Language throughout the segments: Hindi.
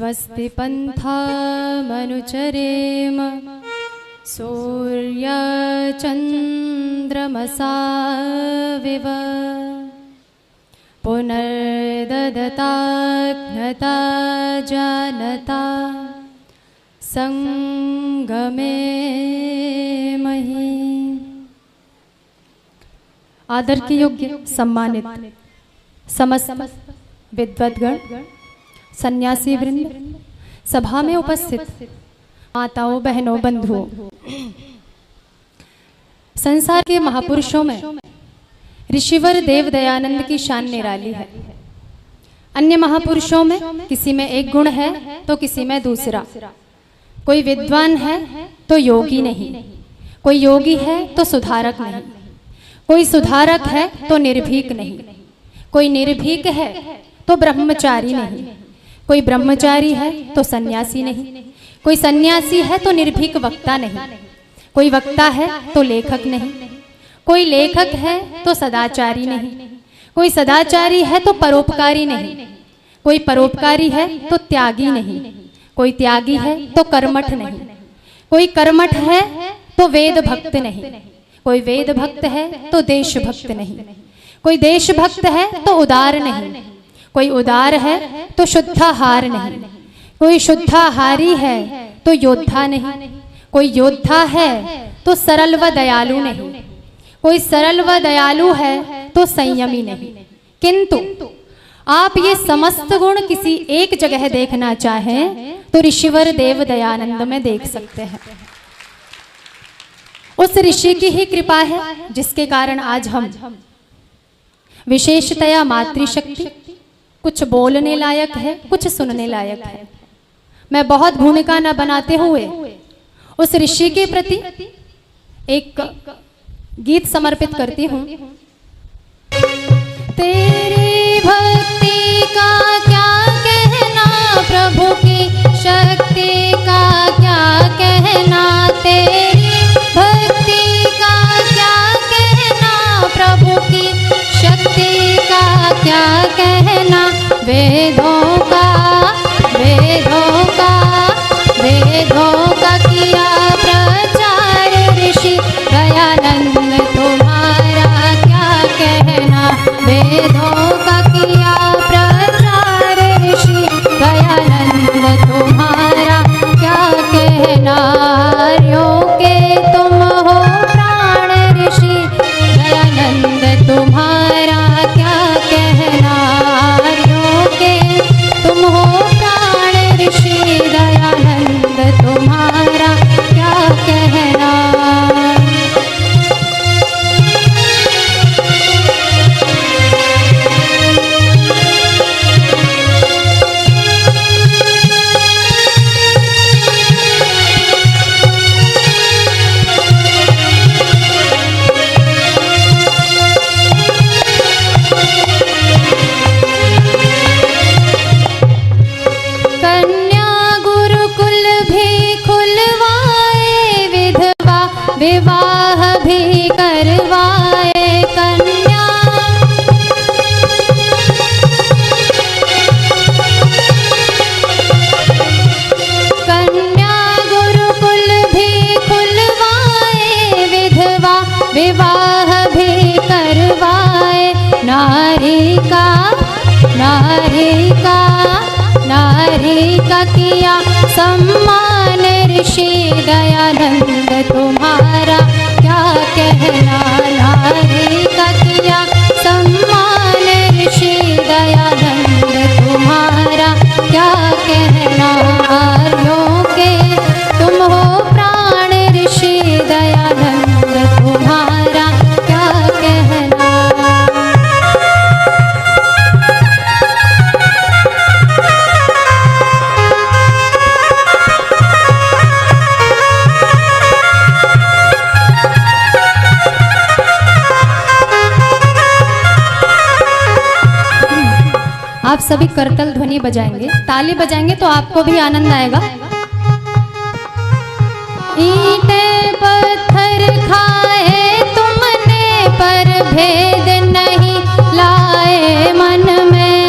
स्वस्ति पन्थामनुचरेम सूर्यचन्द्रमसाविव पुनर्ददताघ्नता जानता संगमे मही। आदर के योग्य सम्मानित समस्त विद्वद्गण, सन्यासी वृंद, सभा में उपस्थित माताओं, बहनों, बंधुओं, संसार के महापुरुषों में ऋषिवर देव दयानंद की शान निराली है। अन्य महापुरुषों में किसी में एक गुण है तो किसी में दूसरा। कोई विद्वान है तो योगी नहीं, कोई योगी है तो सुधारक नहीं, कोई सुधारक है तो निर्भीक नहीं, कोई निर्भीक है तो ब्रह्मचारी नहीं, कोई ब्रह्मचारी है तो सन्यासी नहीं, कोई सन्यासी है तो निर्भीक वक्ता नहीं, कोई वक्ता है तो लेखक नहीं, कोई लेखक है तो सदाचारी नहीं, कोई सदाचारी है तो परोपकारी नहीं, कोई परोपकारी है तो त्यागी नहीं, कोई त्यागी है तो कर्मठ नहीं, कोई कर्मठ है तो वेद भक्त नहीं, कोई वेद भक्त है तो देशभक्त नहीं, कोई देशभक्त है तो उदार नहीं, कोई उदार है तो शुद्धाहार नहीं, कोई शुद्धाहारी है तो योद्धा नहीं, कोई योद्धा है तो सरल व दयालु नहीं, कोई सरल व दयालु है तो संयमी नहीं। किंतु आप ये समस्त गुण किसी एक जगह देखना चाहें तो ऋषिवर देव दयानंद में देख सकते हैं। उस ऋषि की ही कृपा है जिसके कारण आज हम विशेषतया मातृशक्ति कुछ बोलने लायक है, कुछ सुनने लायक है। मैं बहुत भूमिका न बनाते हुए उस ऋषि के प्रति एक गीत समर्पित करती हूँ। तेरी भक्ति का क्या कहना, प्रभु की शक्ति का क्या कहना, तेरी भक्ति का क्या कहना, प्रभु की शक्ति का क्या कहना, वेदों का किया प्रचार ऋषि दयानंद तुम्हारा क्या कहना, वेदों का किया प्रचार ऋषि दयानंद तुम्हारा क्या कहना। आर्यों के तुम हो प्राण ऋषि दयानंद तुम्हारा क्या कहना, आर्यों के तुम हो प्राण ऋषि दयानंद तुम्हारा क्या कहना। विवाह भी करवाए कन्या, कन्या गुरुकुल भी खुलवाए, विधवा विवाह भी करवाए। नारी का किया सम्मान ऋषि दयानंद तुम्हारा क्या कहना, नारी का किया सम्मान ऋषि दयानंद तुम्हारा क्या कहना। आर्यों के तुम हो प्राण ऋषि दयानंद तुम्हारा क्या कहना। आप सभी करतल ध्वनि बजाएंगे, ताली बजाएंगे तो आपको भी आनंद आएगा। ईंटें पत्थर खाए तुमने पर भेद नहीं लाए मन में,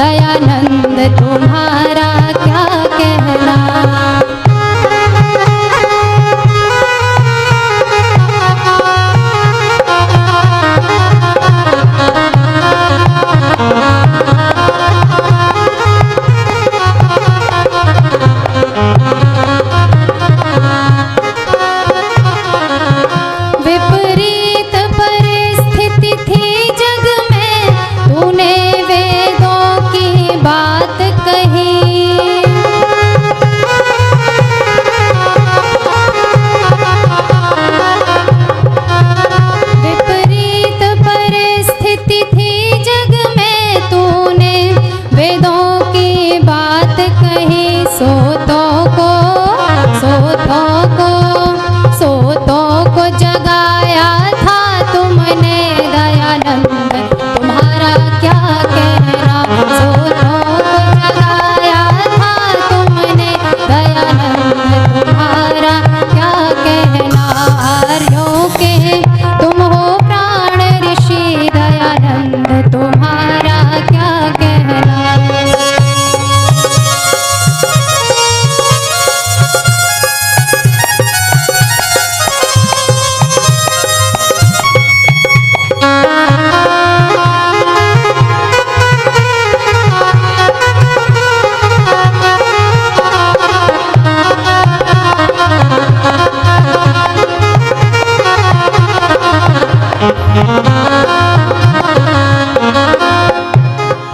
दयानंद तुम्हारा क्या कहना। विपरीत परिस्थिति थी जग में, तूने वेदों की बात कही। विपरीत परिस्थिति थी जग में, तूने वेदों की बात कही। सोतों को जगाया था तुमने, दयानंद तुम्हारा क्या कहना। सोतों को जगाया था तुमने, दयानंद तुम्हारा क्या कहना। आर्यों के तुम हो प्राण ऋषि, दयानंद तुम्हारा क्या कहना।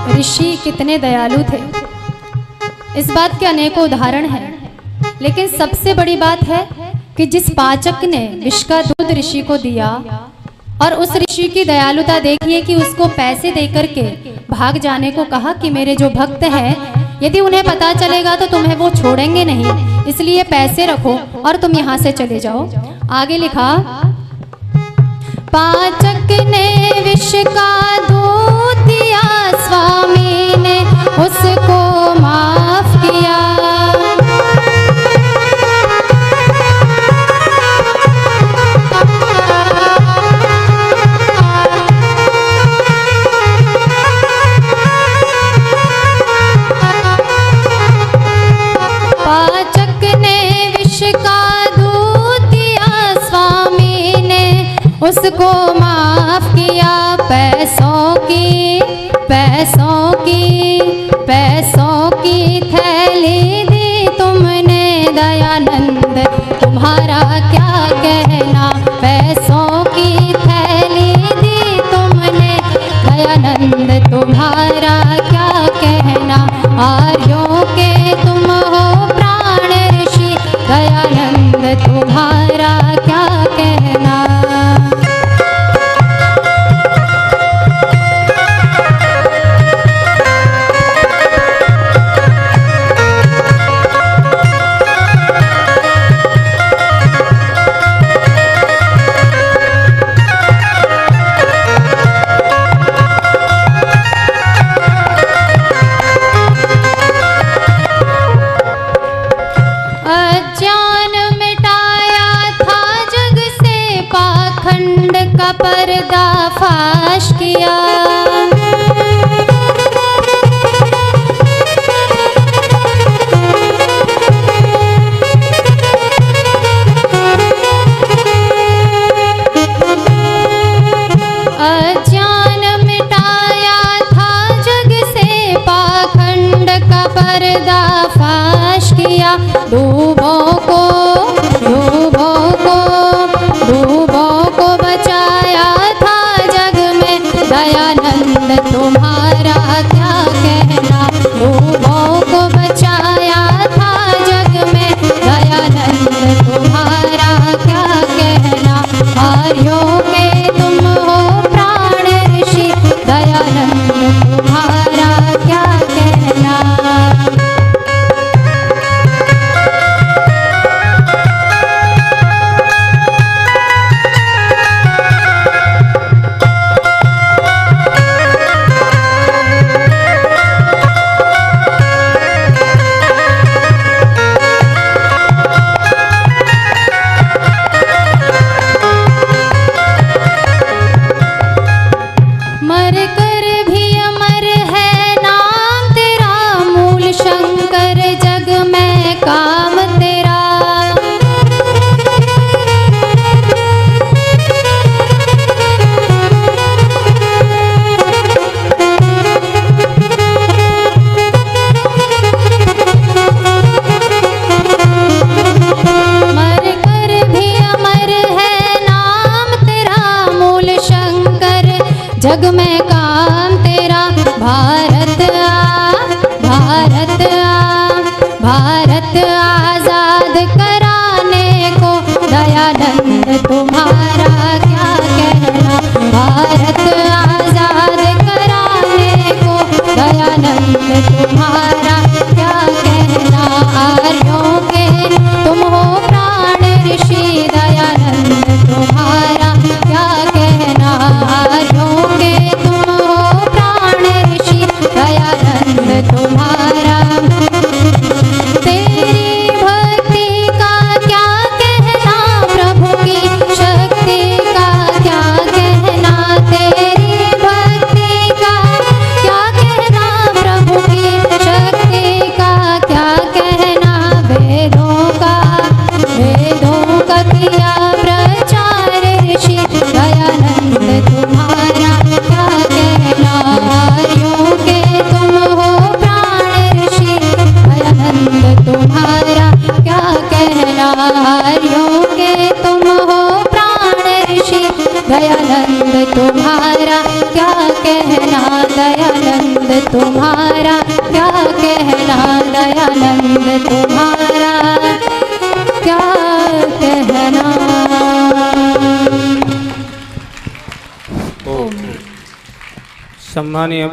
ऋषि कितने दयालु थे, इस बात के अनेकों उदाहरण हैं। लेकिन सबसे बड़ी बात है कि जिस पाचक ने विष का दूध ऋषि को दिया और उस ऋषि की दयालुता देखिए कि उसको पैसे देकर के भाग जाने को कहा कि मेरे जो भक्त हैं, यदि उन्हें पता चलेगा तो तुम्हें वो छोड़ेंगे नहीं, इसलिए पैसे रखो और तुम यहाँ से चले जाओ। आगे लिखा, पाचक ने विष का दूध दिया, स्वामी ने उसको माफ किया। पाचक ने विष का दूध दिया, स्वामी ने उसको माफ किया। पैसों की थैली दी तुमने, दयानंद तुम्हारा क्या कहना। पैसों की थैली दी तुमने, दयानंद तुम्हारा क्या कहना। आर्यों के तुम हो प्राण ऋषि, दयानंद तुम्हारा क्या कहना। पर्दाफाश किया। अज्ञान मिटाया था जग से, पाखंड का पर्दाफाश किया। डूबों को बचाया था जग में, दयानंद तुम्हारा क्या कहना। डूबों को बचाया था जग में, दयानंद तुम्हारा क्या कहना। आर्यों के तुम हो प्राण ऋषि, दयानंद तुम्हारा क्या कहना। भारत आजाद कराने को दयानंद तुम्हारा क्या कहना। भारत आजाद कराने को दयानंद तुम्हारा क्या कहना। आर्यों के तुम हो प्राण ऋषि दयानंद तुम्हारा क्या कहना। आर्यों के तुम हो प्राण ऋषि दयानंद तुम्हारा। तेरी भक्ति का क्या कहना, प्रभु की शक्ति का क्या कहना। तेरी भक्ति का क्या कहना, प्रभु की शक्ति का क्या कहना। वेदों का किया प्रचार ऋषि दयानंद तुम्हारा क्या कहना। आर्यों के तुम हो प्राण ऋषि दयानंद तुम्हारा क्या कहना। आर्यों के तुम हो प्राण ऋषि दयानंद तुम्हारा क्या कहना। दयानंद तुम्हारा क्या कहना। दयानंद तुम्हारा क्या कहना। सम्मानीय